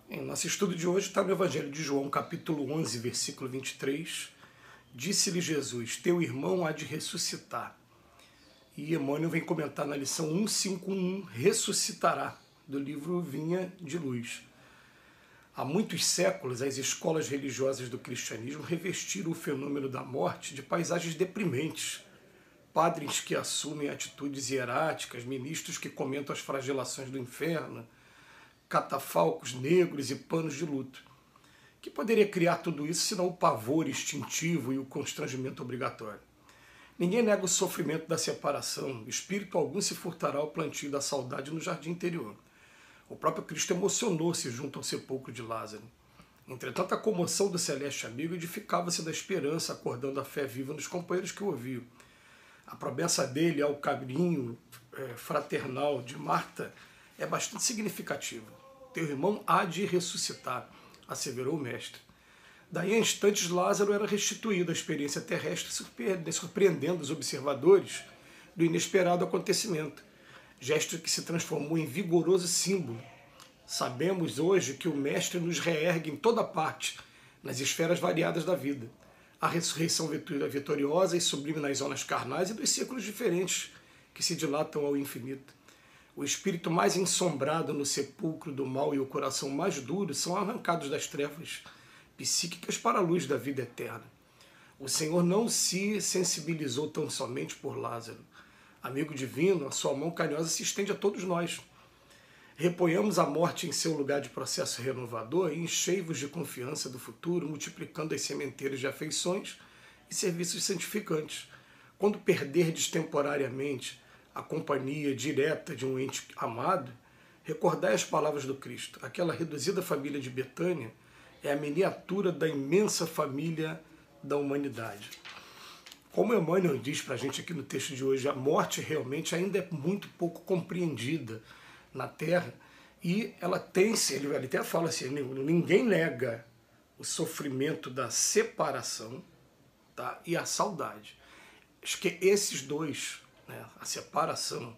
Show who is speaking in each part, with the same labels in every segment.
Speaker 1: Em nosso estudo de hoje está no Evangelho de João, capítulo 11, versículo 23. Disse-lhe Jesus, teu irmão há de ressuscitar. E Emmanuel vem comentar na lição 151, ressuscitará, do livro Vinha de Luz. Há muitos séculos, as escolas religiosas do cristianismo revestiram o fenômeno da morte de paisagens deprimentes. Padres que assumem atitudes hieráticas, ministros que comentam as flagelações do inferno, catafalcos negros e panos de luto. Que poderia criar tudo isso senão o pavor instintivo e o constrangimento obrigatório? Ninguém nega o sofrimento da separação, espírito algum se furtará ao plantio da saudade no jardim interior. O próprio Cristo emocionou-se junto ao sepulcro de Lázaro. Entretanto, a comoção do celeste amigo edificava-se da esperança, acordando a fé viva nos companheiros que o ouviam. A promessa dele ao carinho fraternal de Marta é bastante significativa. Teu irmão há de ressuscitar, asseverou o mestre. Daí a instantes Lázaro era restituído à experiência terrestre, surpreendendo os observadores do inesperado acontecimento, gesto que se transformou em vigoroso símbolo. Sabemos hoje que o mestre nos reergue em toda parte, nas esferas variadas da vida. A ressurreição vitoriosa e sublime nas zonas carnais e dos círculos diferentes que se dilatam ao infinito. O espírito mais ensombrado no sepulcro do mal e o coração mais duro são arrancados das trevas psíquicas para a luz da vida eterna. O Senhor não se sensibilizou tão somente por Lázaro. Amigo divino, a sua mão carinhosa se estende a todos nós. Reponhamos a morte em seu lugar de processo renovador e enchei-vos de confiança do futuro, multiplicando as sementeiras de afeições e serviços santificantes. Quando perderdes temporariamente a companhia direta de um ente amado, recordai as palavras do Cristo. Aquela reduzida família de Betânia é a miniatura da imensa família da humanidade. Como Emmanuel diz para a gente aqui no texto de hoje, a morte realmente ainda é muito pouco compreendida na Terra, e ela ele até fala assim, ninguém nega o sofrimento da separação, tá, e a saudade. Acho que esses dois, né, a separação,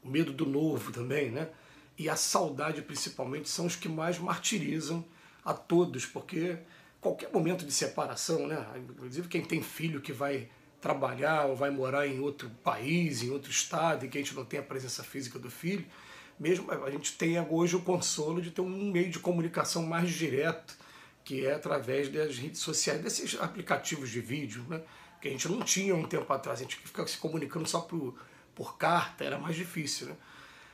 Speaker 1: o medo do novo também, né, e a saudade principalmente, são os que mais martirizam a todos, porque qualquer momento de separação, né, inclusive quem tem filho que vai trabalhar ou vai morar em outro país, em outro estado, e que a gente não tem a presença física do filho, mesmo a gente tem hoje o consolo de ter um meio de comunicação mais direto, que é através das redes sociais, desses aplicativos de vídeo, né, que a gente não tinha um tempo atrás, a gente ficava se comunicando só por carta, era mais difícil, né?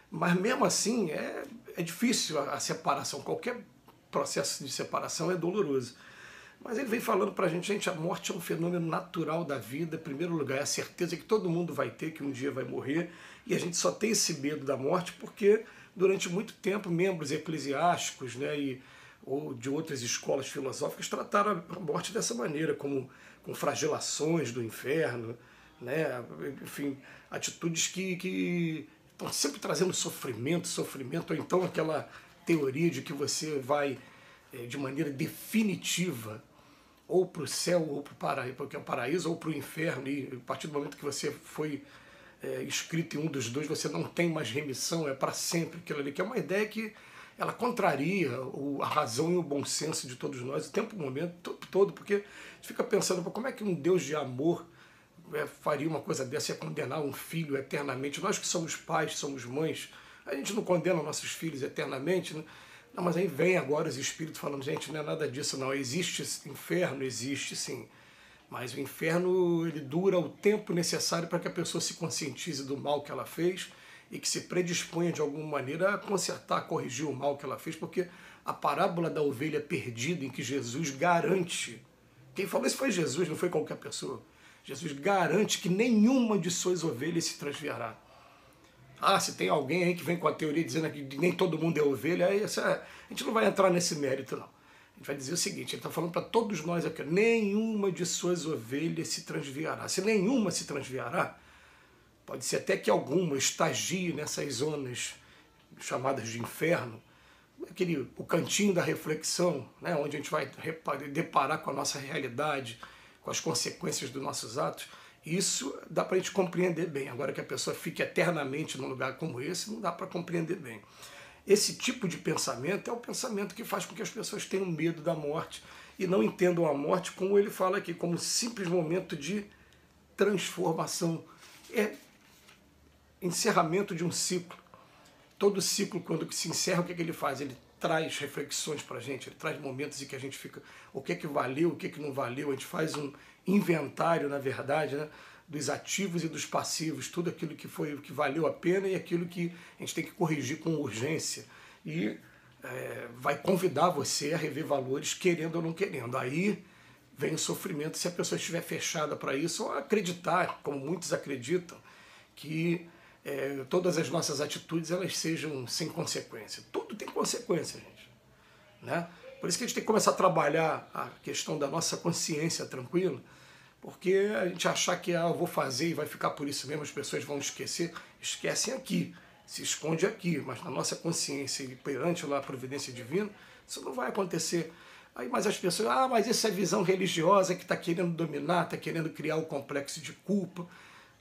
Speaker 1: Mas mesmo assim é difícil a separação, qualquer processo de separação é doloroso. Mas ele vem falando para a gente, a morte é um fenômeno natural da vida, em primeiro lugar, é a certeza que todo mundo vai ter, que um dia vai morrer, e a gente só tem esse medo da morte porque, durante muito tempo, membros eclesiásticos, né, ou de outras escolas filosóficas trataram a morte dessa maneira, como com flagelações do inferno, né, enfim, atitudes que estão sempre trazendo sofrimento, ou então aquela teoria de que você vai, de maneira definitiva, ou para o céu, ou para o paraíso, ou para o inferno, e a partir do momento que você foi inscrito em um dos dois, você não tem mais remissão, é para sempre aquilo ali, que é uma ideia que ela contraria a razão e o bom senso de todos nós, o tempo, o momento, o tempo todo, porque a gente fica pensando, como é que um Deus de amor faria uma coisa dessa, ia condenar um filho eternamente? Nós que somos pais, somos mães, a gente não condena nossos filhos eternamente, né? Não, mas aí vem agora os espíritos falando, gente, não é nada disso não, existe inferno, existe sim, mas o inferno ele dura o tempo necessário para que a pessoa se conscientize do mal que ela fez e que se predisponha de alguma maneira a consertar, a corrigir o mal que ela fez, porque a parábola da ovelha perdida, em que Jesus garante, quem falou isso foi Jesus, não foi qualquer pessoa, Jesus garante que nenhuma de suas ovelhas se transviará. Ah, se tem alguém aí que vem com a teoria dizendo que nem todo mundo é ovelha, aí a gente não vai entrar nesse mérito, não. A gente vai dizer o seguinte, ele está falando para todos nós aqui, nenhuma de suas ovelhas se transviará. Se nenhuma se transviará, pode ser até que alguma estagie nessas zonas chamadas de inferno, o cantinho da reflexão, né, onde a gente vai deparar com a nossa realidade, com as consequências dos nossos atos. Isso dá para a gente compreender bem. Agora que a pessoa fique eternamente num lugar como esse, não dá para compreender bem. esse tipo de pensamento é o pensamento que faz com que as pessoas tenham medo da morte e não entendam a morte, como ele fala aqui, como simples momento de transformação. É encerramento de um ciclo. Todo ciclo, quando se encerra, o que ele faz? Ele traz reflexões para a gente, ele traz momentos em que a gente fica, o que valeu, o que não valeu, a gente faz um inventário, na verdade, né, dos ativos e dos passivos, tudo aquilo que foi, que valeu a pena e aquilo que a gente tem que corrigir com urgência. E vai convidar você a rever valores, querendo ou não querendo. Aí vem o sofrimento se a pessoa estiver fechada para isso, ou acreditar, como muitos acreditam, que todas as nossas atitudes elas sejam sem consequência. Tudo tem consequência, gente. Né? Por isso que a gente tem que começar a trabalhar a questão da nossa consciência tranquila, porque a gente achar que eu vou fazer e vai ficar por isso mesmo, as pessoas vão esquecer, esquecem aqui, se esconde aqui, mas na nossa consciência e perante lá a providência divina, isso não vai acontecer. Aí, mas as pessoas, mas isso é visão religiosa que está querendo dominar, está querendo criar o complexo de culpa.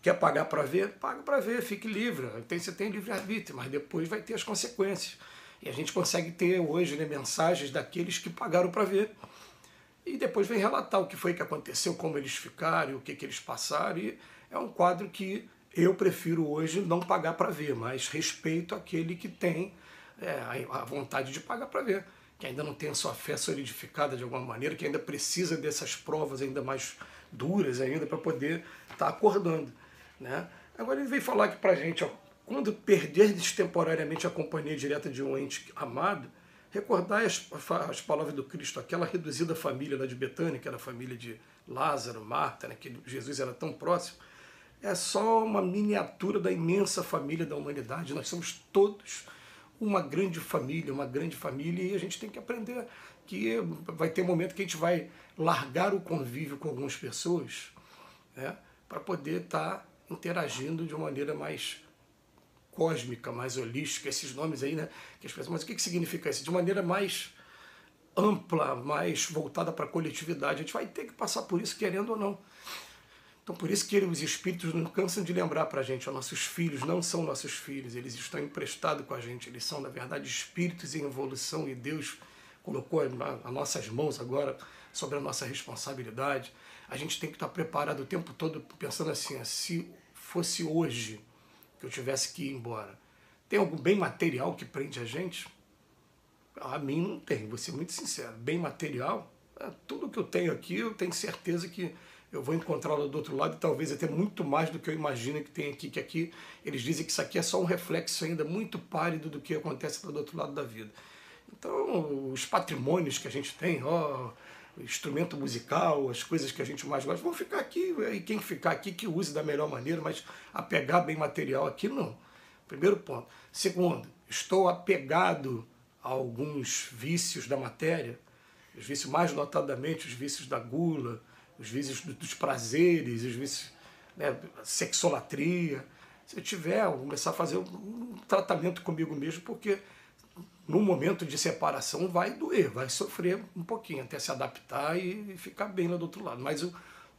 Speaker 1: Quer pagar para ver? Paga para ver, fique livre. Você tem livre-arbítrio, mas depois vai ter as consequências. E a gente consegue ter hoje, né, mensagens daqueles que pagaram para ver. E depois vem relatar o que foi que aconteceu, como eles ficaram, o que eles passaram. E é um quadro que eu prefiro hoje não pagar para ver, mas respeito aquele que tem a vontade de pagar para ver, que ainda não tem a sua fé solidificada de alguma maneira, que ainda precisa dessas provas ainda mais duras ainda para poder estar acordando. Né? Agora ele veio falar aqui para a gente, quando perderdes temporariamente a companhia direta de um ente amado, recordai as palavras do Cristo, aquela reduzida família lá de Betânia, aquela família de Lázaro, Marta, né, que Jesus era tão próximo, é só uma miniatura da imensa família da humanidade. Nós somos todos uma grande família, e a gente tem que aprender que vai ter um momento que a gente vai largar o convívio com algumas pessoas, né, para poder estar interagindo de uma maneira mais cósmica, mais holística, esses nomes aí, né? Que as pessoas, mas o que significa isso? De maneira mais ampla, mais voltada para a coletividade. A gente vai ter que passar por isso, querendo ou não. Então, por isso que os espíritos não cansam de lembrar para a gente, nossos filhos não são nossos filhos, eles estão emprestados com a gente, eles são, na verdade, espíritos em evolução, e Deus colocou as nossas mãos agora sobre a nossa responsabilidade. A gente tem que estar preparado o tempo todo pensando assim, se fosse hoje que eu tivesse que ir embora, tem algum bem material que prende a gente? A mim não tem, vou ser muito sincero. Bem material, tudo que eu tenho aqui, eu tenho certeza que eu vou encontrá-lo do outro lado, e talvez até muito mais do que eu imagino que tem aqui, que aqui eles dizem que isso aqui é só um reflexo ainda muito pálido do que acontece do outro lado da vida. Então, os patrimônios que a gente tem, o instrumento musical, as coisas que a gente mais gosta, vão ficar aqui, e quem ficar aqui que use da melhor maneira, mas apegar bem material aqui, não. Primeiro ponto. Segundo, estou apegado a alguns vícios da matéria, os vícios mais notadamente, os vícios da gula, os vícios dos prazeres, os vícios, né, sexolatria. Se eu tiver, eu vou começar a fazer um tratamento comigo mesmo, porque no momento de separação vai doer, vai sofrer um pouquinho, até se adaptar e ficar bem lá do outro lado. Mas o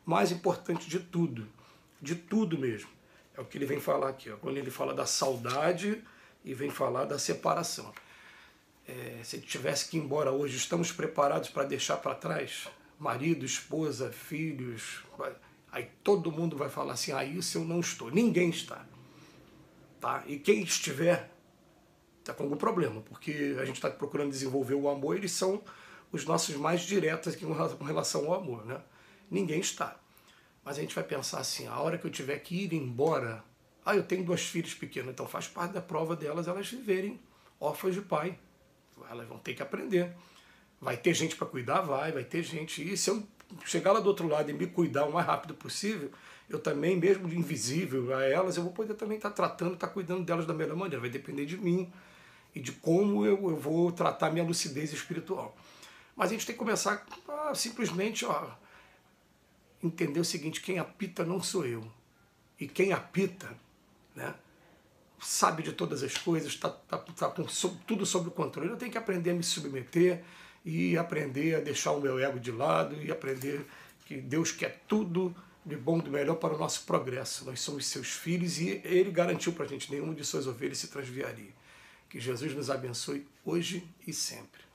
Speaker 1: mais importante de tudo mesmo, é o que ele vem falar aqui, quando ele fala da saudade e vem falar da separação. Se ele tivesse que ir embora hoje, estamos preparados para deixar para trás marido, esposa, filhos? Aí todo mundo vai falar assim, isso eu não estou. Ninguém está. Tá? E quem estiver está com algum problema, porque a gente está procurando desenvolver o amor, eles são os nossos mais diretos aqui com relação ao amor. Né? Ninguém está. Mas a gente vai pensar assim, a hora que eu tiver que ir embora, eu tenho 2 filhos pequenos, então faz parte da prova delas elas viverem órfãs de pai. Elas vão ter que aprender. Vai ter gente para cuidar? Vai ter gente. E se eu chegar lá do outro lado e me cuidar o mais rápido possível, eu também, mesmo de invisível a elas, eu vou poder também estar tratando, estar cuidando delas da melhor maneira. Vai depender de mim e de como eu vou tratar minha lucidez espiritual. Mas a gente tem que começar a simplesmente entender o seguinte, quem apita não sou eu. E quem apita, né, sabe de todas as coisas, está com tudo sob o controle. Eu tenho que aprender a me submeter e aprender a deixar o meu ego de lado e aprender que Deus quer tudo de bom, do melhor para o nosso progresso. Nós somos seus filhos e Ele garantiu para a gente, nenhuma de suas ovelhas se transviaria. Que Jesus nos abençoe hoje e sempre.